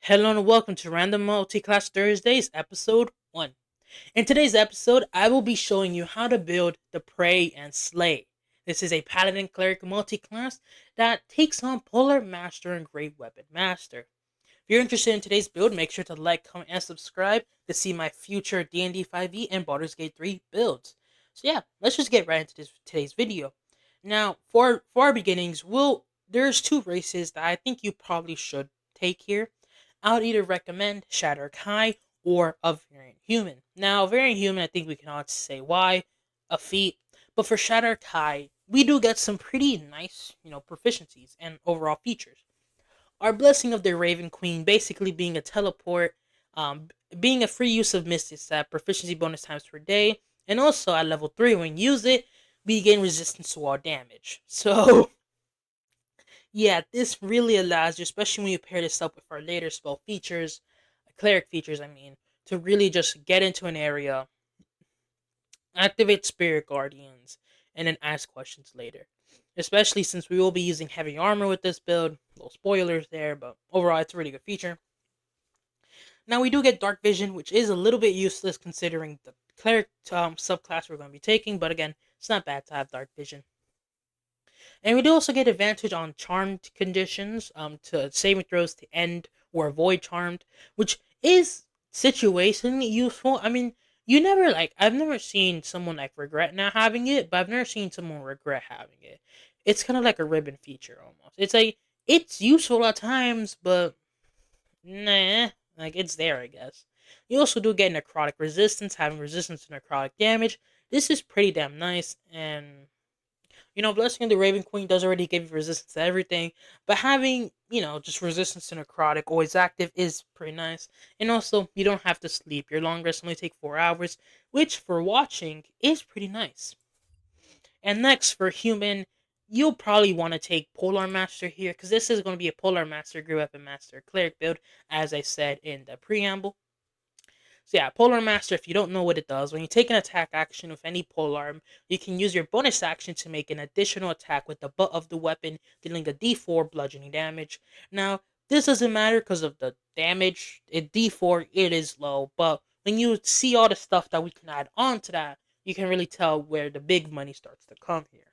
Hello and welcome to Random Multi-Class Thursdays, episode 1. In today's episode, I will be showing you how to build the Pray and Slay. This is a Paladin Cleric multi-class that takes on Polar Master and Great Weapon Master. If you're interested in today's build, make sure to like, comment, and subscribe to see my future D&D 5e and Baldur's Gate 3 builds. So yeah, let's just get right into today's video. Now, for our beginnings, there's two races that I think you probably should take here. I would either recommend Shatter Kai or a Variant Human. Now, Variant Human, I think we can all say why, a feat, but for Shatter Kai, we do get some pretty nice, proficiencies and overall features. Our Blessing of the Raven Queen basically being a teleport, um, being a free use of Mystic Step, proficiency bonus times per day, and also at level 3, when you use it, we gain resistance to all damage. So, yeah, this really allows you, especially when you pair this up with our later spell features, cleric features, I mean, to really just get into an area, activate Spirit Guardians, and then ask questions later. Especially since we will be using heavy armor with this build. Little spoilers there, but overall, it's a really good feature. Now, we do get Dark Vision, which is a little bit useless considering the cleric subclass we're going to be taking, but again, it's not bad to have Dark Vision. And we do also get advantage on charmed conditions, to saving throws to end or avoid charmed, which is situationally useful. I mean, I've never seen someone like regret not having it, but I've never seen someone regret having it. It's kind of like a ribbon feature almost. It's useful at times, but nah, like it's there, I guess. You also do get necrotic resistance, having resistance to necrotic damage. This is pretty damn nice, and Blessing of the Raven Queen does already give you resistance to everything, but having, just resistance to necrotic always active is pretty nice. And also, you don't have to sleep. Your long rests only take 4 hours, which for watching is pretty nice. And next, for human, you'll probably want to take Polar Master here, because this is going to be a Polar Master, Great Weapon Master, Cleric build, as I said in the preamble. So yeah, Polar Master, if you don't know what it does, when you take an attack action with any polearm, you can use your bonus action to make an additional attack with the butt of the weapon, dealing a d4 bludgeoning damage. Now, this doesn't matter because of the damage. At d4, it is low, but when you see all the stuff that we can add on to that, you can really tell where the big money starts to come here.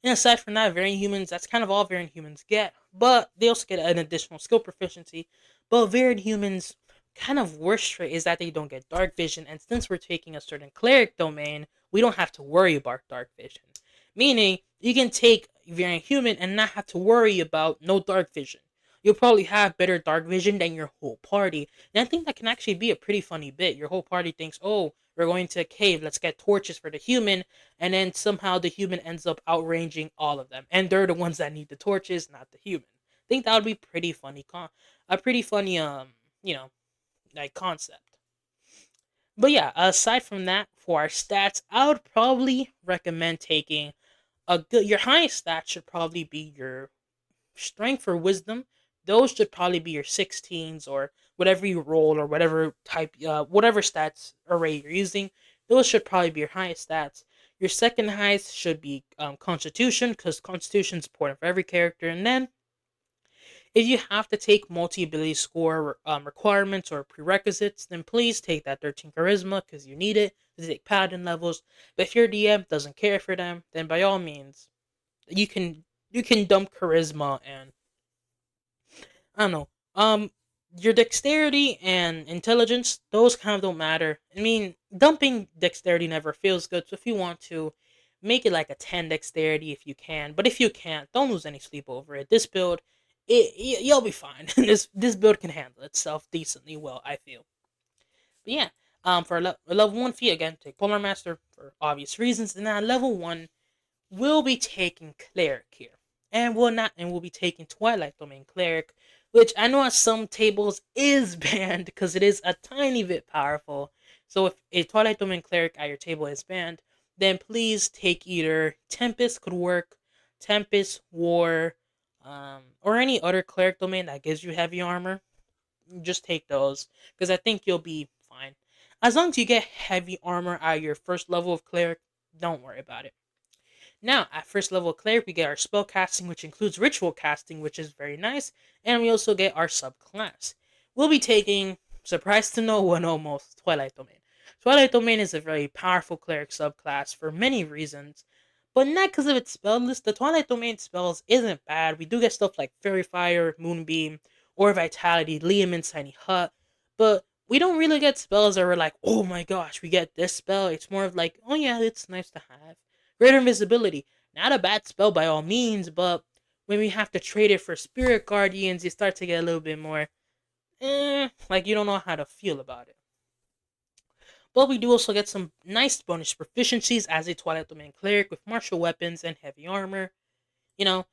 And aside from that, Variant Humans, that's kind of all Variant Humans get. But they also get an additional skill proficiency. But Variant Humans, kind of worst trait is that they don't get Dark Vision. And since we're taking a certain Cleric domain, we don't have to worry about Dark Vision. Meaning, you can take Variant Human and not have to worry about no Dark Vision. You'll probably have better Dark Vision than your whole party. And I think that can actually be a pretty funny bit. Your whole party thinks, oh, we're going to a cave, let's get torches for the human, and then somehow the human ends up outranging all of them, and they're the ones that need the torches, not the human. I think that would be pretty funny, a pretty funny you know, like concept. But yeah, aside from that, for our stats, I would probably recommend taking a good. Your highest stat should probably be your strength or wisdom. Those should probably be your 16s or whatever you roll or whatever type, whatever stats array you're using. Those should probably be your highest stats. Your second highest should be Constitution, because Constitution is important for every character. And then, if you have to take multi-ability score requirements or prerequisites, then please take that 13 Charisma, because you need it to take Paladin levels. But if your DM doesn't care for them, then by all means, you can you can dump Charisma and I don't know. Your dexterity and intelligence, those kind of don't matter. I mean, dumping dexterity never feels good. So if you want to, make it like a 10 dexterity if you can. But if you can't, don't lose any sleep over it. This build, you'll be fine. This build can handle itself decently well, I feel. But yeah, for a level 1 feat, again, take Polar Master for obvious reasons. And then level 1, we'll be taking Cleric here. And we'll be taking Twilight Domain Cleric, which I know at some tables is banned because it is a tiny bit powerful. So if a Twilight Domain Cleric at your table is banned, then please take either Tempest could work, Tempest, War, or any other Cleric domain that gives you heavy armor. Just take those because I think you'll be fine. As long as you get heavy armor at your first level of Cleric, don't worry about it. Now, at first level cleric, we get our spell casting, which includes ritual casting, which is very nice, and we also get our subclass. We'll be taking, surprised to no one almost, Twilight Domain. Twilight Domain is a very powerful cleric subclass for many reasons, but not because of its spell list. The Twilight Domain spells isn't bad. We do get stuff like Fairy Fire, Moonbeam, or Vitality, Liamon's Tiny Hut, but we don't really get spells that are like, oh my gosh, we get this spell. It's more of like, oh yeah, it's nice to have. Greater Invisibility, not a bad spell by all means, but when we have to trade it for Spirit Guardians, you start to get a little bit more, like you don't know how to feel about it. But we do also get some nice bonus proficiencies as a Twilight Domain cleric with martial weapons and heavy armor. You know,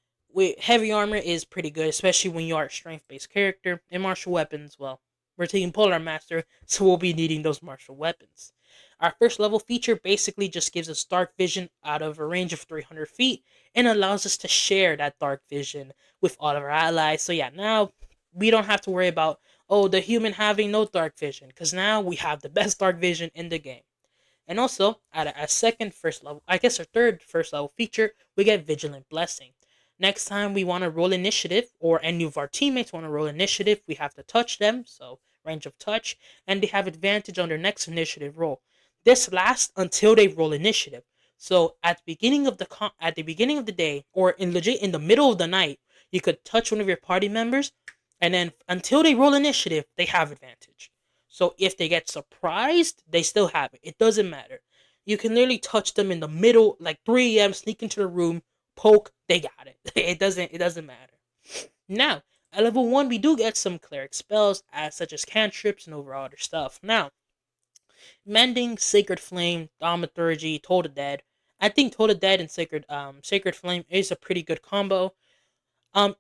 heavy armor is pretty good, especially when you are a strength-based character. And martial weapons, well, we're taking Polar Master, so we'll be needing those martial weapons. Our first level feature basically just gives us dark vision out of a range of 300 feet and allows us to share that dark vision with all of our allies. So yeah, now we don't have to worry about, oh, the human having no dark vision, because now we have the best dark vision in the game. And also, at a second first level, I guess our third first level feature, we get Vigilant Blessing. Next time we want to roll initiative, or any of our teammates want to roll initiative, we have to touch them, so range of touch, and they have advantage on their next initiative roll. This lasts until they roll initiative. So at the beginning of the day, or in the middle of the night, you could touch one of your party members, and then until they roll initiative, they have advantage. So if they get surprised, they still have it. It doesn't matter. You can literally touch them in the middle, like 3 a.m., sneak into the room, poke, they got it. It doesn't matter. Now, at level 1, we do get some cleric spells, such as cantrips and overall other stuff. Now, Mending, Sacred Flame, Thaumaturgy, Toll the Dead. I think Toll the Dead and Sacred Flame is a pretty good combo.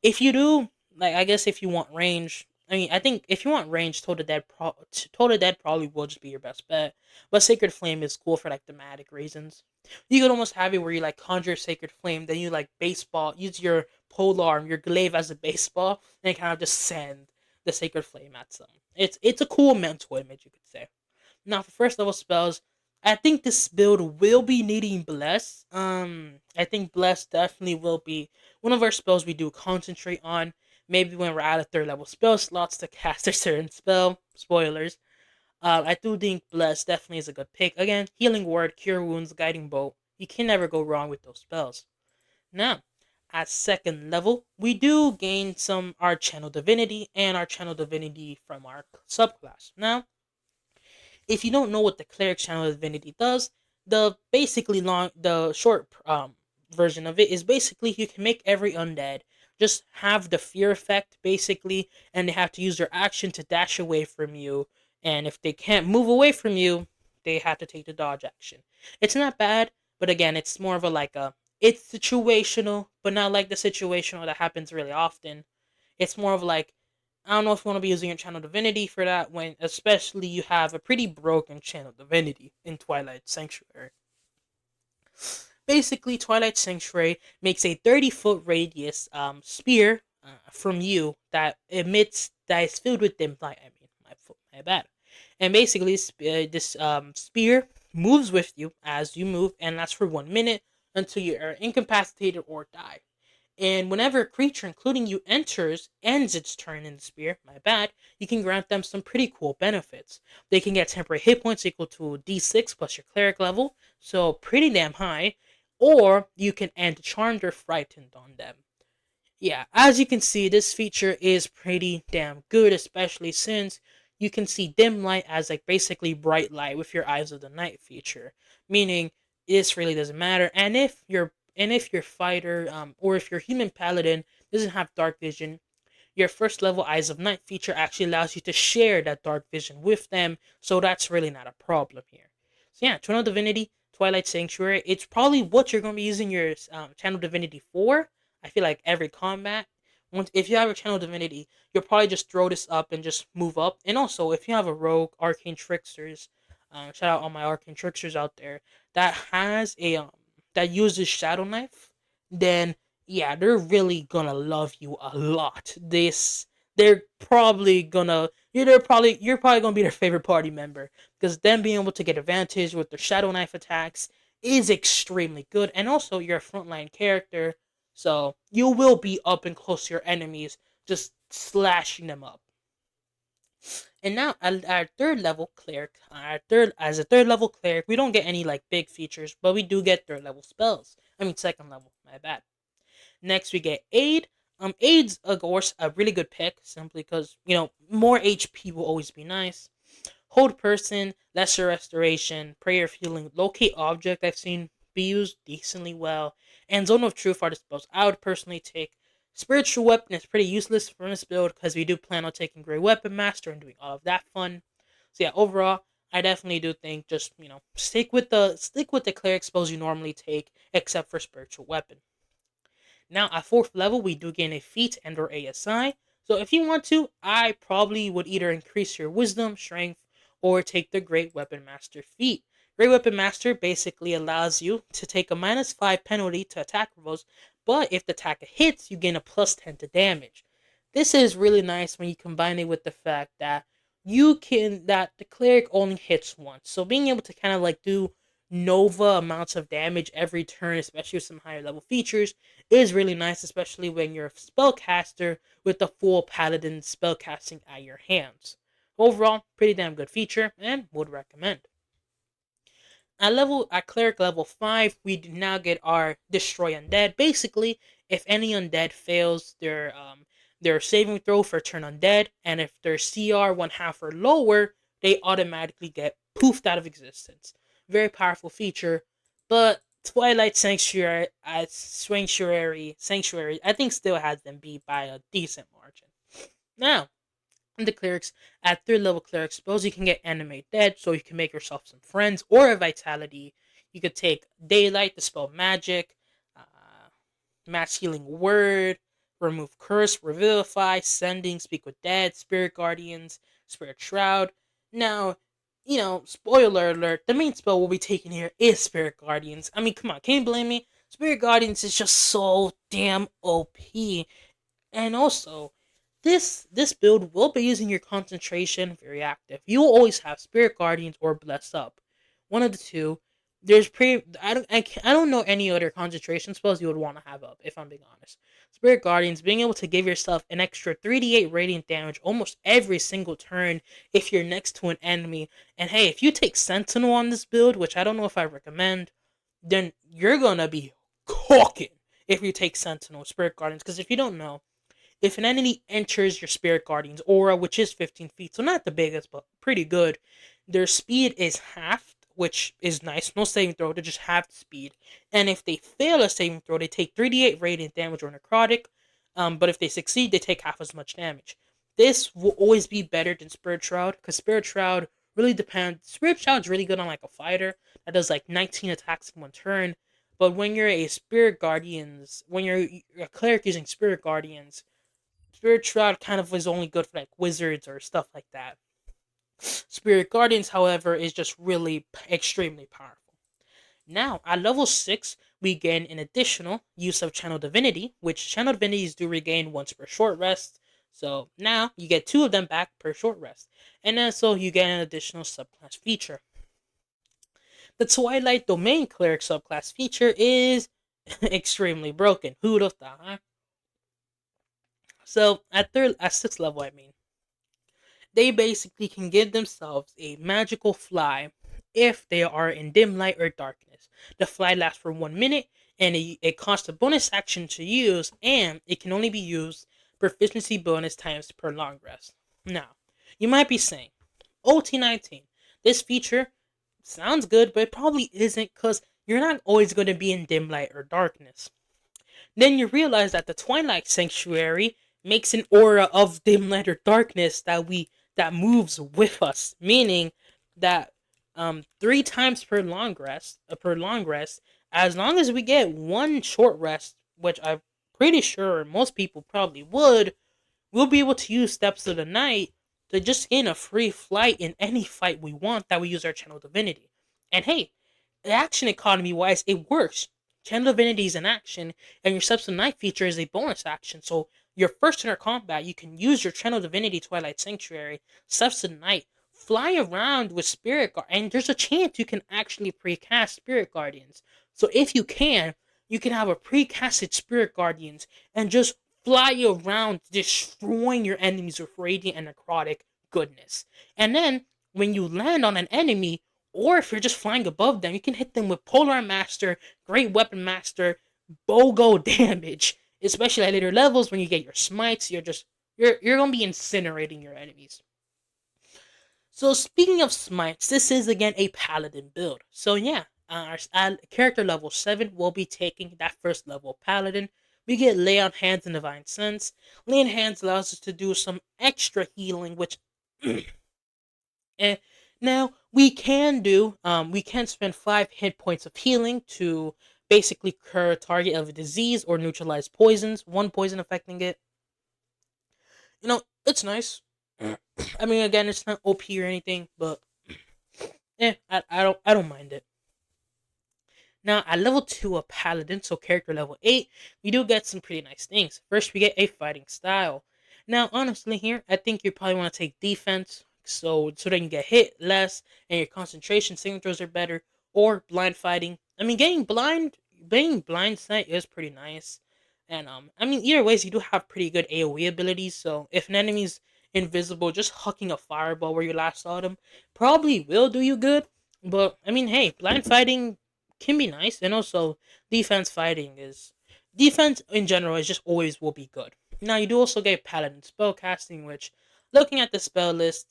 If you do, like, I guess if you want range, I mean, I think if you want range, Toll the Dead probably will just be your best bet. But Sacred Flame is cool for like thematic reasons. You could almost have it where you like conjure Sacred Flame, then you like baseball, use your polearm, your glaive as a baseball, and kind of just send the Sacred Flame at some. It's a cool mental image, you could say. Now for first level spells, I think this build will be needing Bless. I think Bless definitely will be one of our spells we do concentrate on. Maybe when we're out of third level spell slots to cast a certain spell. Spoilers. I do think Bless definitely is a good pick. Again, Healing Word, Cure Wounds, Guiding Bolt. You can never go wrong with those spells. Now, at second level, we do gain some our Channel Divinity and our Channel Divinity from our subclass. Now, if you don't know what the cleric channel divinity does, the short version of it is basically you can make every undead just have the fear effect basically, and they have to use their action to dash away from you. And if they can't move away from you, they have to take the dodge action. It's not bad, but again, it's more of a like a it's situational, but not like the situational that happens really often. It's more of like I don't know if you want to be using your channel divinity for that when especially you have a pretty broken channel divinity in Twilight Sanctuary. Basically, Twilight Sanctuary makes a 30-foot radius spear from you that is filled with dim light. I mean, my bad. And basically, this spear moves with you as you move and lasts for 1 minute until you are incapacitated or die. And whenever a creature, including you, ends its turn in the spear, my bad, you can grant them some pretty cool benefits. They can get temporary hit points equal to D6 plus your cleric level, so pretty damn high, or you can end charmed or frightened on them. Yeah, as you can see, this feature is pretty damn good, especially since you can see dim light as like basically bright light with your eyes of the night feature, meaning this really doesn't matter. And if your fighter or if your human paladin doesn't have dark vision, your first level Eyes of Night feature actually allows you to share that dark vision with them, so that's really not a problem here. So yeah, Channel Divinity, Twilight Sanctuary, it's probably what you're going to be using your Channel Divinity for. I feel like every combat, if you have a Channel Divinity, you'll probably just throw this up and just move up. And also, if you have a rogue Arcane Tricksters, shout out all my Arcane Tricksters out there, that has that uses Shadow Knife, then yeah, they're really gonna love you a lot. They're probably gonna you're probably gonna be their favorite party member because them being able to get advantage with their Shadow Knife attacks is extremely good, and also you're a frontline character, so you will be up and close to your enemies, just slashing them up. And now at our third level cleric, as a third level cleric, we don't get any like big features, but we do get third level spells. I mean second level, my bad. Next we get aid. Aid's of course a really good pick, simply because more HP will always be nice. Hold person, lesser restoration, prayer of healing, locate object I've seen be used decently well, and zone of truth are the spells I would personally take. Spiritual weapon is pretty useless for this build because we do plan on taking Great Weapon Master and doing all of that fun. So yeah, overall, I definitely do think just stick with the cleric spells you normally take, except for spiritual weapon. Now at fourth level, we do gain a feat and or ASI. So if you want to, I probably would either increase your wisdom, strength, or take the Great Weapon Master feat. Great Weapon Master basically allows you to take a -5 penalty to attack rolls, but if the attack hits, you gain a +10 to damage. This is really nice when you combine it with the fact that the cleric only hits once. So being able to kind of like do Nova amounts of damage every turn, especially with some higher level features, is really nice, especially when you're a spellcaster with the full paladin spellcasting at your hands. Overall, pretty damn good feature, and would recommend. At cleric level 5, we do now get our destroy undead. Basically, if any undead fails their saving throw for turn undead, and if their CR 1/2 or lower, they automatically get poofed out of existence. Very powerful feature, but Twilight Sanctuary, I think still has them beat by a decent margin. Now, the clerics, at third level cleric spells, you can get animate dead, so you can make yourself some friends, or a vitality. You could take daylight to spell magic, mass healing word, remove curse, revivify, sending, speak with dead, spirit guardians, spirit shroud. Now, spoiler alert, the main spell we'll be taking here is spirit guardians. I mean, come on, can you blame me? Spirit guardians is just so damn OP. And also, this build will be using your concentration very active. You will always have Spirit Guardians or Bless Up, one of the two. I don't know any other concentration spells you would want to have up, if I'm being honest. Spirit Guardians being able to give yourself an extra 3d8 radiant damage almost every single turn if you're next to an enemy. And hey, if you take Sentinel on this build, which I don't know if I recommend, then you're gonna be cooking if you take Sentinel Spirit Guardians. Because if you don't know, if an enemy enters your Spirit Guardian's aura, which is 15 feet, so not the biggest, but pretty good, their speed is halved, which is nice. No saving throw, they're just halved speed. And if they fail a saving throw, they take 3d8 radiant damage or necrotic. But if they succeed, they take half as much damage. This will always be better than Spirit Shroud, because Spirit Shroud really depends. Spirit Shroud's really good on like a fighter that does like 19 attacks in one turn. But when you're when you're a cleric using Spirit Guardians, Spirit Shroud kind of was only good for like wizards or stuff like that. Spirit Guardians, however, is just really extremely powerful. Now, at level 6, we gain an additional use of Channel Divinity, which Channel Divinities do regain once per short rest. So now you get 2 of them back per short rest. And then so you get an additional subclass feature. The Twilight Domain Cleric subclass feature is extremely broken. Who'd have thought, huh? So at 6th level, they basically can give themselves a magical fly if they are in dim light or darkness. The fly lasts for 1 minute, and it costs a bonus action to use, and it can only be used proficiency bonus times per long rest. Now, you might be saying, OT19, this feature sounds good, but it probably isn't, because you're not always going to be in dim light or darkness. Then you realize that the Twilight Sanctuary makes an aura of dim light or darkness that moves with us, meaning that 3 times per long rest, as long as we get 1 short rest, which I'm pretty sure most people probably would, we'll be able to use Steps of the Night to just gain a free flight in any fight we want that we use our Channel Divinity. And hey, action economy wise, it works. Channel Divinity is an action, and your Steps of the Night feature is a bonus action. So your first turn of combat, you can use your Channel Divinity Twilight Sanctuary, Steps of the Night, fly around with spirit guard, and there's a chance you can actually precast spirit guardians. So if you can have a precasted spirit guardians and just fly around destroying your enemies with radiant and necrotic goodness. And then when you land on an enemy, or if you're just flying above them, you can hit them with Polar Master, Great Weapon Master, BOGO damage. Especially at later levels when you get your smites, you're gonna be incinerating your enemies. So speaking of smites, this is again a paladin build. So yeah, at character level 7, we'll be taking that first level paladin. We get lay on hands and divine sense. Lay on hands allows us to do some extra healing, which eh, now we can spend 5 hit points of healing to basically cure a target of a disease or neutralize poisons. One poison affecting it. It's nice. I mean, again, it's not OP or anything, but I don't mind it. Now at level 2 of Paladin, so character level 8, we do get some pretty nice things. First, we get a fighting style. Now, honestly, here I think you probably want to take defense, so that you can get hit less and your concentration signatures are better, or blind fighting. I mean, being blind sight is pretty nice, and I mean, either ways, you do have pretty good AOE abilities. So if an enemy's invisible, just hucking a fireball where you last saw them probably will do you good. But I mean, hey, blind fighting can be nice, and also defense in general is just always will be good. Now you do also get paladin spellcasting, which looking at the spell list,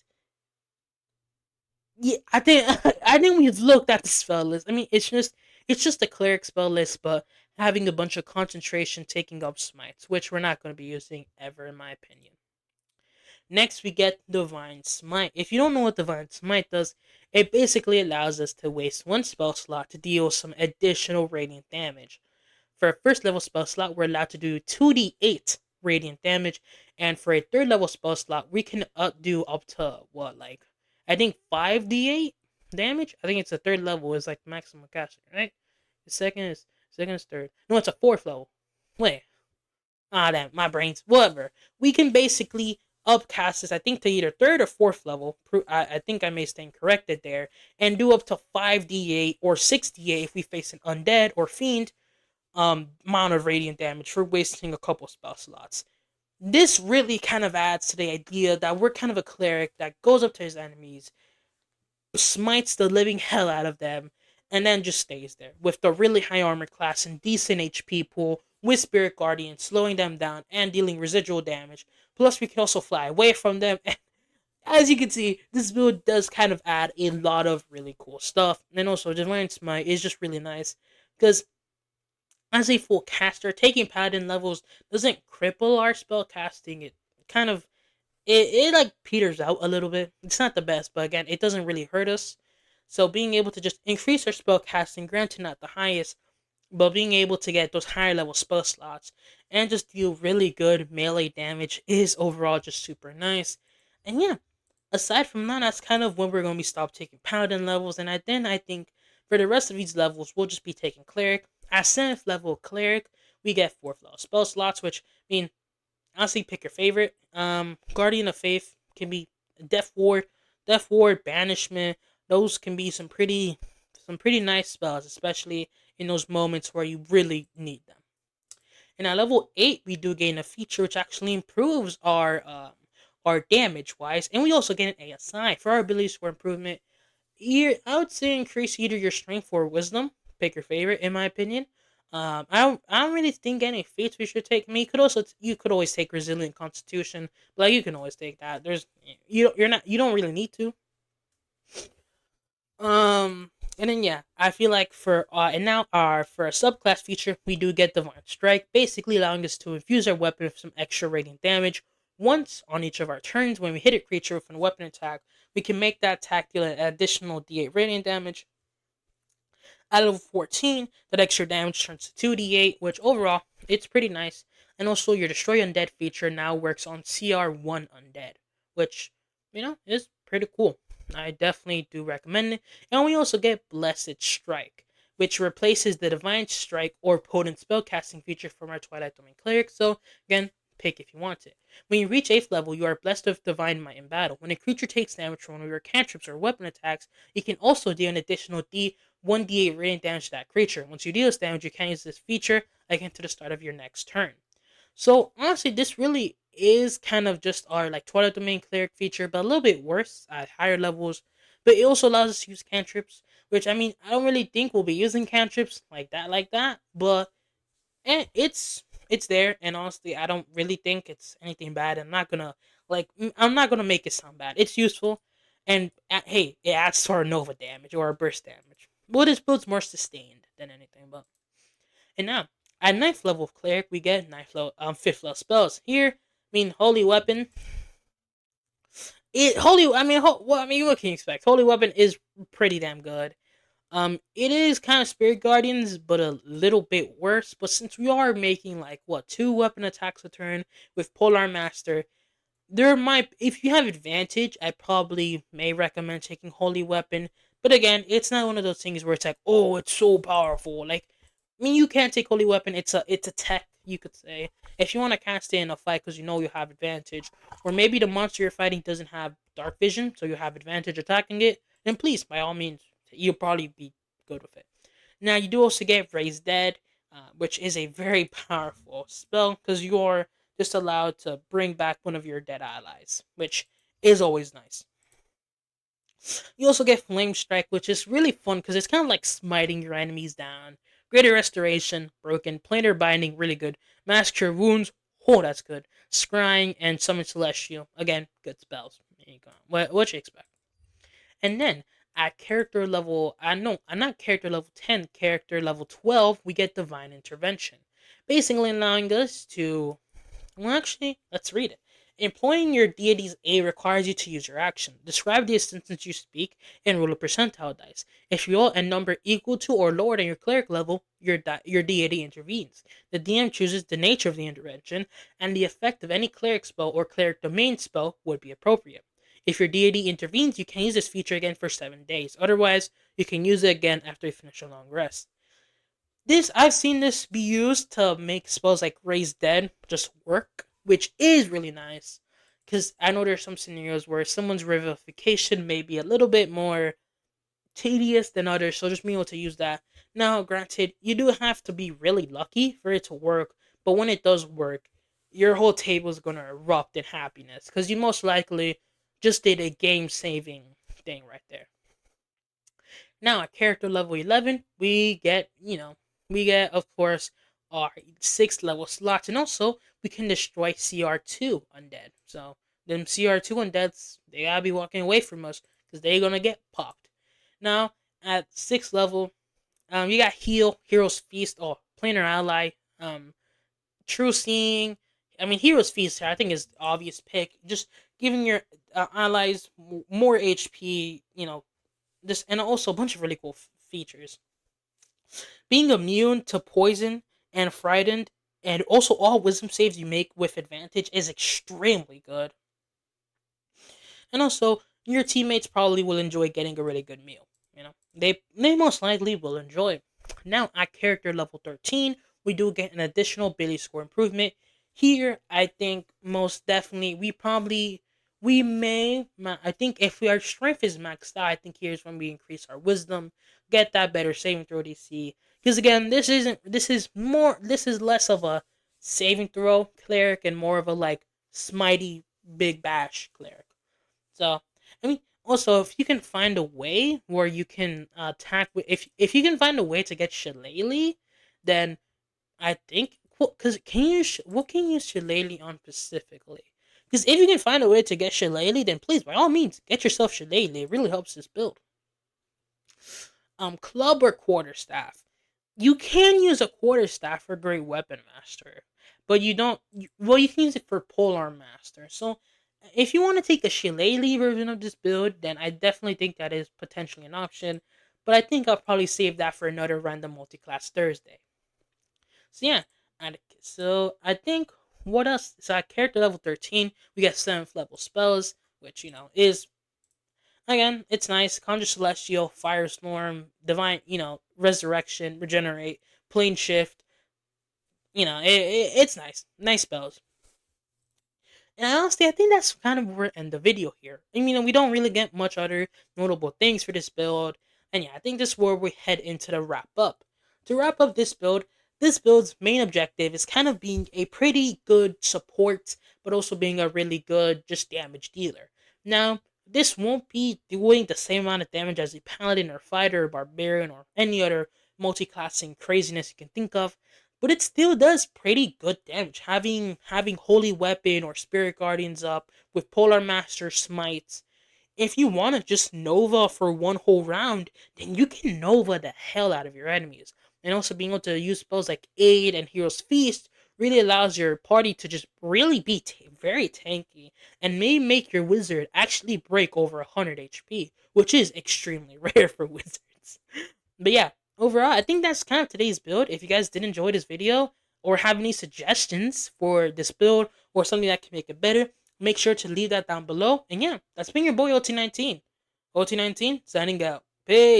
yeah, I think we've looked at the spell list. I mean, it's just a cleric spell list, but having a bunch of concentration taking up smites, which we're not going to be using ever, in my opinion. Next, we get Divine Smite. If you don't know what Divine Smite does, it basically allows us to waste one spell slot to deal some additional radiant damage. For a first level spell slot, we're allowed to do 2d8 radiant damage, and for a third level spell slot, we can do up to what, like, I think 5d8 damage. I think it's the third level is like maximum caster, right? The second is third. No, it's a fourth level. Wait, damn, my brains. Whatever. We can basically upcast this, I think, to either third or fourth level. I think I may stand corrected there, and do up to 5d8 or 6d8 if we face an undead or fiend amount of radiant damage for wasting a couple spell slots. This really kind of adds to the idea that we're kind of a cleric that goes up to his enemies, smites the living hell out of them, and then just stays there with the really high armor class and decent HP pool with Spirit Guardian, slowing them down and dealing residual damage. Plus, we can also fly away from them. And as you can see, this build does kind of add a lot of really cool stuff. And also, Divine Smite is just really nice because as a full caster, taking paladin levels doesn't cripple our spell casting. It kind of it like peters out a little bit. It's not the best, but again, it doesn't really hurt us. So being able to just increase our spell casting, granted not the highest, but being able to get those higher level spell slots and just deal really good melee damage is overall just super nice. And yeah, aside from that, that's kind of when we're going to be stop taking paladin levels. And I think for the rest of these levels, we'll just be taking cleric. At 7th level cleric, we get 4th level spell slots, which I mean, honestly, pick your favorite. Guardian of Faith can be Death Ward, Banishment. Those can be some pretty nice spells, especially in those moments where you really need them. And at level 8, we do gain a feature which actually improves our damage wise, and we also get an ASI for our abilities for improvement. I would say increase either your strength or wisdom. Pick your favorite, in my opinion. I don't really think any fates we should take. I mean, you could always take resilient constitution, but like, you can always take that. You don't really need to. And then yeah, I feel like for a subclass feature, we do get Divine Strike, basically allowing us to infuse our weapon with some extra radiant damage once on each of our turns. When we hit a creature with a weapon attack, we can make that attack deal an additional D8 radiant damage. At level 14, that extra damage turns to 2d8, which overall, it's pretty nice. And also, your Destroy Undead feature now works on CR1 Undead, which, is pretty cool. I definitely do recommend it. And we also get Blessed Strike, which replaces the Divine Strike or Potent Spellcasting feature from our Twilight Domain Cleric. So, again, pick if you want it. When you reach 8th level, you are blessed with Divine Might in battle. When a creature takes damage from one of your cantrips or weapon attacks, you can also deal an additional 1d8 radiant damage to that creature. Once you deal this damage, you can use this feature again to the start of your next turn. So honestly, this really is kind of just our like Twilight Domain cleric feature, but a little bit worse at higher levels. But it also allows us to use cantrips, which I mean I don't really think we'll be using cantrips like that. But it's there, and honestly, I don't really think it's anything bad. I'm not gonna make it sound bad. It's useful, and hey, it adds to our Nova damage or our burst damage. Well, this build's more sustained than anything, but and now, at ninth level of cleric, we get fifth level spells. Here, I mean, holy weapon. What can you expect? Holy weapon is pretty damn good. It is kind of Spirit Guardians, but a little bit worse. But since we are making like what 2 weapon attacks a turn with Polar Master, there might if you have advantage, I probably may recommend taking Holy Weapon. But again, it's not one of those things where it's like, oh, it's so powerful. Like, I mean, you can't take Holy Weapon. It's a tech, you could say. If you want to cast it in a fight because you know you have advantage, or maybe the monster you're fighting doesn't have Dark Vision, so you have advantage attacking it, then please, by all means, you'll probably be good with it. Now, you do also get Raise Dead, which is a very powerful spell because you're just allowed to bring back one of your dead allies, which is always nice. You also get Flame Strike, which is really fun because it's kind of like smiting your enemies down. Greater Restoration, Broken, Planar Binding, really good. Mass Cure Wounds, oh, that's good. Scrying and Summon Celestial, again, good spells. There you go. What you expect? And then at character level, no, not character level 10, character level 12, we get Divine Intervention, basically allowing us to well, actually, let's read it. Employing your deity's aid requires you to use your action. Describe the instance you speak and roll a percentile dice. If you roll a number equal to or lower than your cleric level, your deity intervenes. The DM chooses the nature of the intervention, and the effect of any cleric spell or cleric domain spell would be appropriate. If your deity intervenes, you can use this feature again for 7 days. Otherwise, you can use it again after you finish a long rest. I've seen this be used to make spells like Raise Dead just work, which is really nice. Because I know there's some scenarios where someone's revivification may be a little bit more tedious than others, so just being able to use that. Now, granted, you do have to be really lucky for it to work, but when it does work, your whole table is gonna erupt in happiness because you most likely just did a game-saving thing right there. Now at character level 11, we get of course our 6th level slots, and also we can destroy CR2 undead. So them CR2 undeads, they gotta be walking away from us because they're gonna get popped. Now at 6th level, you got Heal, Hero's Feast, or Planar Ally, True Seeing. I mean, Hero's Feast, I think is the obvious pick. Just giving your allies more HP, this and also a bunch of really cool features. Being immune to poison and frightened, and also all wisdom saves you make with advantage is extremely good. And also, your teammates probably will enjoy getting a really good meal. They most likely will enjoy it. Now at character level 13, we do get an additional ability score improvement. Here, I think most definitely I think if our strength is maxed out, I think here's when we increase our wisdom, get that better saving throw DC. Because again, this is less of a saving throw cleric and more of a like smitey big bash cleric. So, I mean, also if you can find a way where you can attack with if you can find a way to get Shillelagh, then I think because what can you use Shillelagh on specifically? Because if you can find a way to get Shillelagh, then please by all means get yourself Shillelagh. It really helps this build. Club or quarterstaff. You can use a quarterstaff for Great Weapon Master, but you don't. Well, you can use it for Polar Master. So, if you want to take the Shillelagh version of this build, then I definitely think that is potentially an option. But I think I'll probably save that for another random multi-class Thursday. So yeah, so I think what else? So at character level 13, we get 7th level spells, which is again, it's nice. Conjure Celestial, Firestorm, Divine, Resurrection, Regenerate, Plane Shift. It's nice. Nice spells. And honestly, I think that's kind of where we end the video here. I mean, we don't really get much other notable things for this build. And yeah, I think this is where we head into the wrap up. To wrap up this build's main objective is kind of being a pretty good support, but also being a really good just damage dealer. Now, this won't be doing the same amount of damage as a paladin or fighter or barbarian or any other multi-classing craziness you can think of, but it still does pretty good damage. Having Holy Weapon or Spirit Guardians up with Polar Master Smites. If you want to just Nova for one whole round, then you can Nova the hell out of your enemies. And also being able to use spells like Aid and Hero's Feast really allows your party to just really be very tanky and may make your wizard actually break over 100 HP, which is extremely rare for wizards. But yeah, overall, I think that's kind of today's build. If you guys did enjoy this video or have any suggestions for this build or something that can make it better, make sure to leave that down below. And yeah, that's been your boy OT19. OT19 signing out. Peace.